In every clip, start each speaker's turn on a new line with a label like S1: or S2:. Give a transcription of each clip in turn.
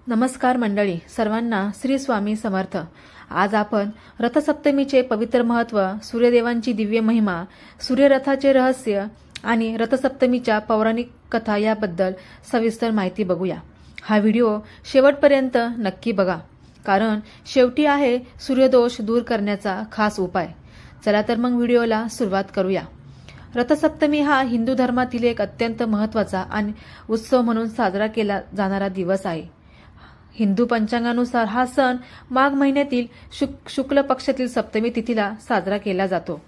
S1: नमस्कार मंडळी, सर्वांना श्री स्वामी समर्थ। आज आपण रथसप्तमीचे पवित्र महत्त्व, सूर्यदेवांची दिव्य महिमा, सूर्यरथाचे रहस्य आणि रथसप्तमीच्या पौराणिक कथा याबद्दल सविस्तर माहिती बघूया। हा व्हिडिओ शेवटपर्यंत नक्की बघा, कारण शेवटी आहे सूर्यदोष दूर करण्याचा खास उपाय। चला तर मग व्हिडिओला सुरुवात करूया। रथसप्तमी हा हिंदू धर्मातील एक अत्यंत महत्त्वाचा आणि उत्सव म्हणून साजरा केला जाणारा दिवस आहे। हिंदू पंचांगानुसार हा सण माघ महिन्यातील शुक्ल पक्षातील सप्तमी तिथीला साजरा केला जातो।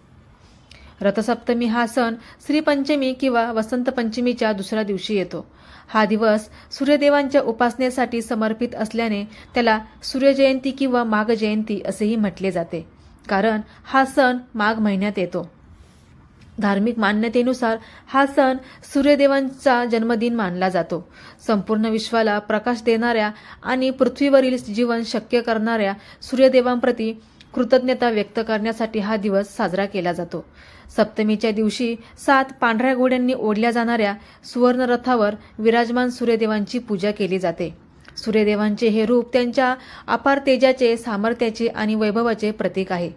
S1: रथसप्तमी हा सण श्री पंचमी किंवा वसंत पंचमीच्या दुसऱ्या दिवशी येतो। हा दिवस सूर्यदेवांच्या उपासनेसाठी समर्पित असल्याने त्याला सूर्यजयंती किंवा माघ जयंती असेही म्हटले जाते, कारण हा सण माघ महिन्यात येतो। धार्मिक मान्यतेनुसार हा सण सूर्यदेवांचा जन्मदिन मानला जातो। संपूर्ण विश्वाला प्रकाश देणाऱ्या आणि पृथ्वीवरील जीवन शक्य करणाऱ्या सूर्यदेवांप्रती कृतज्ञता व्यक्त करण्यासाठी हा दिवस साजरा केला जातो। सप्तमीच्या दिवशी 7 पांढऱ्या घोड्यांनी ओढल्या जाणाऱ्या सुवर्ण रथावर विराजमान सूर्यदेवांची पूजा केली जाते। सूर्यदेवांचे हे रूप त्यांच्या अपार तेजाचे, सामर्थ्याचे आणि वैभवाचे प्रतीक आहे।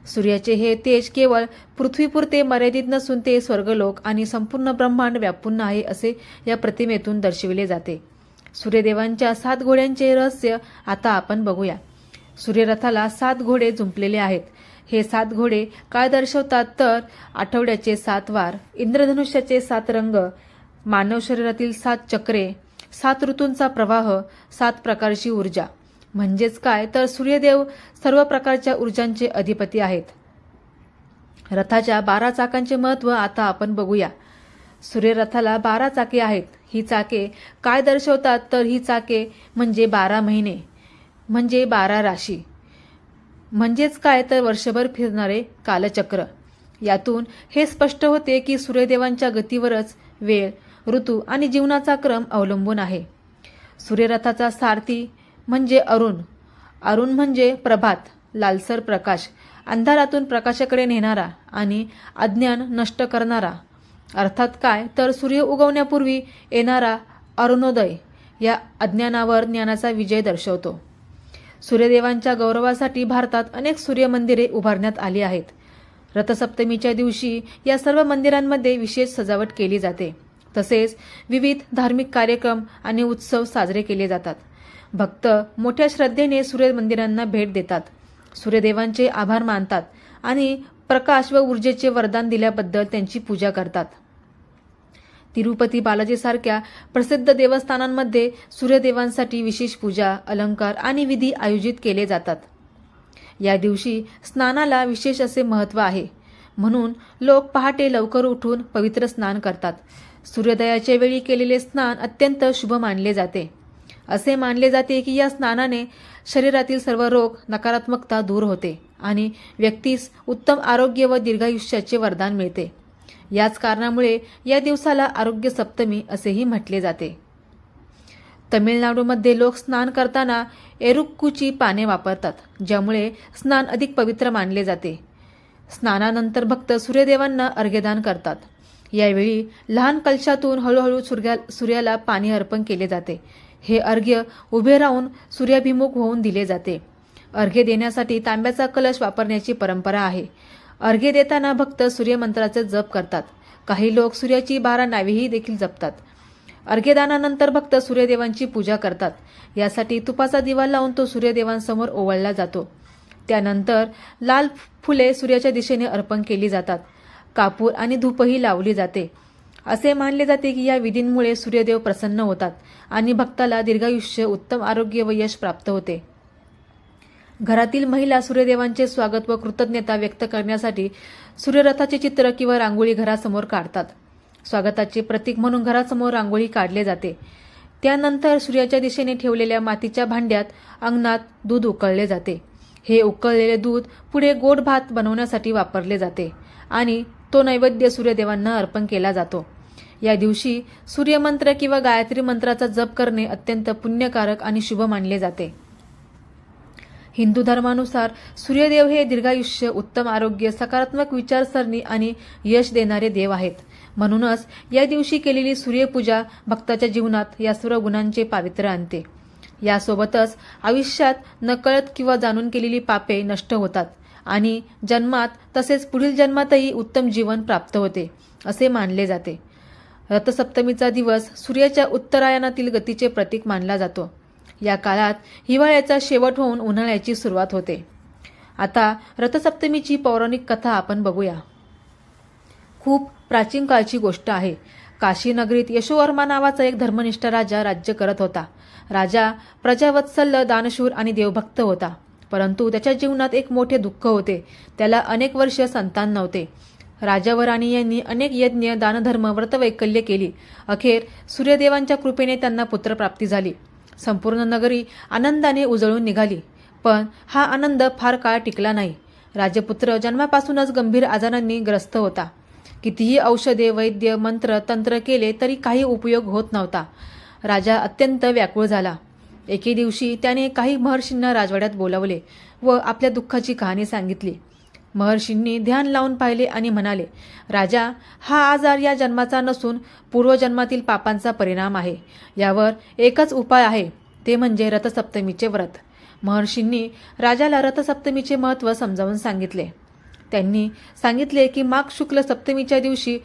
S1: सूर्याचे हे तेज केवळ पृथ्वीपुरते मर्यादित नसून ते स्वर्गलोक आणि संपूर्ण ब्रह्मांड व्यापून आहे असे या प्रतिमेतून दर्शविले जाते। सूर्यदेवांच्या 7 घोड्यांचे रहस्य आता आपण बघूया। सूर्यरथाला 7 घोडे जुंपलेले आहेत। हे 7 घोडे काय दर्शवतात तर आठवड्याचे 7 वार, इंद्रधनुष्याचे 7 रंग, मानव शरीरातील 7 चक्रे, 7 ऋतूंचा प्रवाह, 7 प्रकारची ऊर्जा। म्हणजेच काय तर सूर्यदेव सर्व प्रकारच्या ऊर्जांचे अधिपती आहेत। रथाच्या 12 चाकांचे महत्त्व आता आपण बघूया। सूर्यरथाला 12 चाके आहेत। ही चाके काय दर्शवतात तर ही चाके म्हणजे 12 महिने, म्हणजे 12 राशी, म्हणजेच काय तर वर्षभर फिरणारे कालचक्र। यातून हे स्पष्ट होते की सूर्यदेवांच्या गतीवरच वेळ, ऋतू आणि जीवनाचा क्रम अवलंबून आहे। सूर्यरथाचा सारथी म्हणजे अरुण। अरुण म्हणजे प्रभात, लालसर प्रकाश, अंधारातून प्रकाशाकडे नेणारा आणि अज्ञान नष्ट करणारा। अर्थात काय तर सूर्य उगवण्यापूर्वी येणारा अरुणोदय या अज्ञानावर ज्ञानाचा विजय दर्शवतो। सूर्यदेवांच्या गौरवासाठी भारतात अनेक सूर्यमंदिरे उभारण्यात आली आहेत। रथसप्तमीच्या दिवशी या सर्व मंदिरांमध्ये विशेष सजावट केली जाते। तसेच विविध धार्मिक कार्यक्रम आणि उत्सव साजरे केले जातात। भक्त मोठ्या श्रद्धेने सूर्य मंदिरांना भेट देतात, सूर्यदेवांचे आभार मानतात आणि प्रकाश व ऊर्जेचे वरदान दिल्याबद्दल त्यांची पूजा करतात। तिरुपती बालाजीसारख्या प्रसिद्ध देवस्थानांमध्ये सूर्यदेवांसाठी विशेष पूजा, अलंकार आणि विधी आयोजित केले जातात। या दिवशी स्नानाला विशेष असे महत्त्व आहे, म्हणून लोक पहाटे लवकर उठून पवित्र स्नान करतात। सूर्योदयाच्या वेळी केलेले स्नान अत्यंत शुभ मानले जाते। असे मानले जाते की या स्नानाने शरीरातील सर्व रोग, नकारात्मकता दूर होते आणि व्यक्तीस उत्तम आरोग्य व दीर्घायुष्याचे वरदान मिळते। याच कारणामुळे या दिवसाला आरोग्य सप्तमी असेही म्हटले जाते। तमिळनाडूमध्ये लोक स्नान करताना एरुक्कूची पाने वापरतात, ज्यामुळे स्नान अधिक पवित्र मानले जाते। स्नानानंतर भक्त सूर्यदेवांना अर्घ्यदान करतात। यावेळी लहान कलशातून हळूहळू सूर्याला पाणी अर्पण केले जाते। हे अर्घ्य उभे राहून सूर्याभिमुख होऊन दिले जाते। अर्घ्य देण्यासाठी तांब्याचा कलश वापरण्याची परंपरा आहे। अर्घ्य देताना भक्त सूर्यमंत्राचा जप करतात। काही लोक सूर्याची 12 नावेही देखील जपतात। अर्घ्यदानानंतर भक्त सूर्यदेवांची पूजा करतात। यासाठी तुपाचा दिवा लावून तो सूर्यदेवांसमोर ओवाळला जातो। त्यानंतर लाल फुले सूर्याच्या दिशेने अर्पण केली जातात। कापूर आणि धूपही लावली जाते। असे मानले जाते की या विधींमुळे सूर्यदेव प्रसन्न होतात आणि भक्ताला दीर्घायुष्य, उत्तम आरोग्य व यश प्राप्त होते। घरातील महिला सूर्यदेवांचे स्वागत व कृतज्ञता व्यक्त करण्यासाठी सूर्यरथाचे चित्र किंवा रांगोळी घरासमोर काढतात। स्वागताचे प्रतीक म्हणून घरासमोर रांगोळी काढले जाते। त्यानंतर सूर्याच्या दिशेने ठेवलेल्या मातीच्या भांड्यात अंगणात दूध उकळले जाते। हे उकळलेले दूध पुढे गोड भात बनवण्यासाठी वापरले जाते आणि तो नैवेद्य सूर्यदेवांना अर्पण केला जातो। या दिवशी सूर्यमंत्र किंवा गायत्री मंत्राचा जप करणे अत्यंत पुण्यकारक आणि शुभ मानले जाते। हिंदू धर्मानुसार सूर्यदेव हे दीर्घायुष्य, उत्तम आरोग्य, सकारात्मक विचारसरणी आणि यश देणारे देव आहेत। म्हणूनच या दिवशी केलेली सूर्यपूजा भक्ताच्या जीवनात या सर्व गुणांचे पावित्र्य आणते। यासोबतच आयुष्यात नकळत किंवा जाणून केलेली पापे नष्ट होतात आणि जन्मात तसेच पुढील जन्मातही उत्तम जीवन प्राप्त होते असे मानले जाते. रथसप्तमीचा दिवस सूर्याच्या उत्तरायणातील गतीचे प्रतीक मानला जातो. या काळात हिवाळ्याचा शेवट होऊन उन्हाळ्याची सुरुवात होते. आता रथसप्तमीची पौराणिक कथा आपण बघूया. खूप प्राचीन काळची गोष्ट आहे. काशी नगरीत यशोवर्मा नावाचा एक धर्मनिष्ठ राजा राज्य करत होता. राजा प्रजावत्सल, दानशूर आणि देवभक्त होता. परंतु त्याच्या जीवनात एक मोठे दुःख होते. त्याला अनेक वर्ष संतान नव्हते. राजा व राणी यांनी अनेक यज्ञ, दानधर्म, व्रतवैकल्य केली. अखेर सूर्यदेवांच्या कृपेने त्यांना पुत्रप्राप्ती झाली. संपूर्ण नगरी आनंदाने उजळून निघाली. पण हा आनंद फार काळ टिकला नाही. राजपुत्र जन्मापासूनच गंभीर आजारांनी ग्रस्त होता. कितीही औषधे, वैद्य, मंत्र, तंत्र केले तरी काही उपयोग होत नव्हता. राजा अत्यंत व्याकुळ झाला. एके दिवशी त्याने काही महर्षींना राजवाड्यात बोलावले व आपल्या दुःखाची कहाणी सांगितली. महर्षींनी ध्यान लावून पाहिले आणि म्हणाले, राजा, हा आजार या जन्माचा नसून पूर्वजन्मातील पापांचा परिणाम आहे. यावर एकच उपाय आहे, ते म्हणजे रथसप्तमीचे व्रत. महर्षींनी राजाला रथसप्तमीचे महत्त्व समजावून सांगितले. त्यांनी सांगितले की माघ शुक्ल सप्तमीच्या दिवशी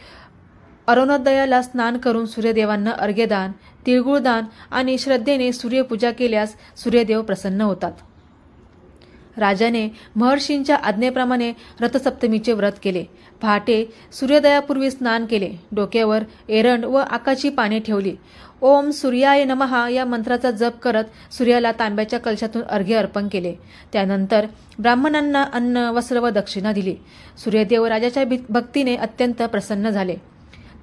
S1: अरुणोदयाला स्नान करून सूर्यदेवांना अर्घ्यदान, तिळगुळदान आणि श्रद्धेने सूर्यपूजा केल्यास सूर्यदेव प्रसन्न होतात. राजाने महर्षींच्या आज्ञेप्रमाणे रथसप्तमीचे व्रत केले. पहाटे सूर्योदयापूर्वी स्नान केले. डोक्यावर एरंड व आकाची पाने ठेवली. ओम सूर्याय नमः या मंत्राचा जप करत सूर्याला तांब्याच्या कलशातून अर्घ्य अर्पण केले. त्यानंतर ब्राह्मणांना अन्न, वस्त्र व दक्षिणा दिली. सूर्यदेव राजाच्या भक्तीने अत्यंत प्रसन्न झाले.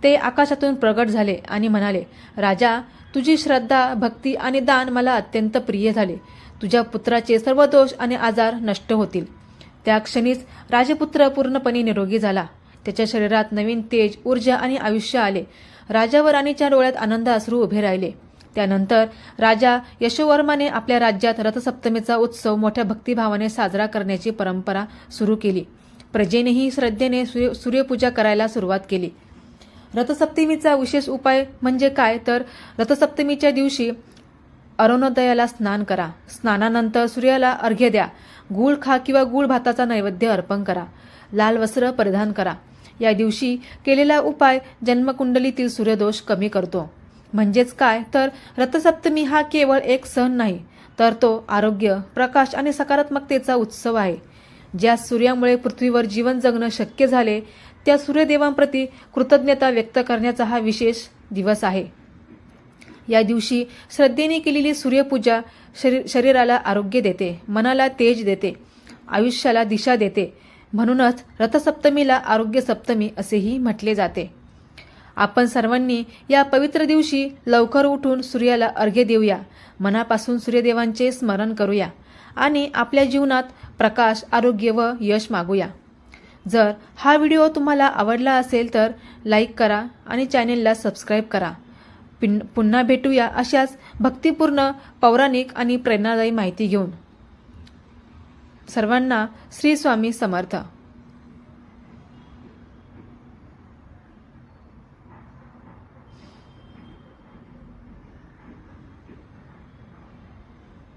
S1: ते आकाशातून प्रगट झाले आणि म्हणाले, राजा, तुझी श्रद्धा, भक्ती आणि दान मला अत्यंत प्रिय झाले. तुझ्या पुत्राचे सर्व दोष आणि आजार नष्ट होतील. त्या क्षणीच राजपुत्र पूर्णपणे निरोगी झाला. त्याच्या शरीरात नवीन तेज, ऊर्जा आणि आयुष्य आले. राजा व राणीच्या डोळ्यात आनंद अश्रू उभे राहिले. त्यानंतर राजा यशोवर्माने आपल्या राज्यात रथसप्तमीचा उत्सव मोठ्या भक्तिभावाने साजरा करण्याची परंपरा सुरू केली. प्रजेनेही श्रद्धेने सूर्यपूजा करायला सुरुवात केली. रथसप्तमीचा विशेष उपाय म्हणजे काय तर रथसप्तमीच्या दिवशी अरुणोदयाला स्नान करा. स्नानानंतर सूर्याला अर्घ्य द्या. गूळ खा किंवा गूळ भाताचा नैवेद्य अर्पण करा. लाल वस्त्र परिधान करा. या दिवशी केलेला उपाय जन्मकुंडलीतील सूर्यदोष कमी करतो. म्हणजेच काय तर रथसप्तमी हा केवळ एक सण नाही, तर तो आरोग्य, प्रकाश आणि सकारात्मकतेचा उत्सव आहे. ज्या सूर्यामुळे पृथ्वीवर जीवन जगणं शक्य झाले, त्या सूर्यदेवांप्रती कृतज्ञता व्यक्त करण्याचा हा विशेष दिवस आहे. या दिवशी श्रद्धेने केलेली सूर्यपूजा शरीराला आरोग्य देते, मनाला तेज देते, आयुष्याला दिशा देते. म्हणूनच रथसप्तमीला आरोग्य सप्तमी असेही म्हटले जाते. आपण सर्वांनी या पवित्र दिवशी लवकर उठून सूर्याला अर्घ्य देऊया, मनापासून सूर्यदेवांचे स्मरण करूया आणि आपल्या जीवनात प्रकाश, आरोग्य व यश मागूया. जर हा व्हिडिओ तुम्हाला आवडला असेल तर लाईक करा आणि चॅनेलला सबस्क्राईब करा. पुन्हा भेटूया अशाच भक्तिपूर्ण, पौराणिक आणि प्रेरणादायी माहिती घेऊन. सर्वांना श्री स्वामी समर्थ.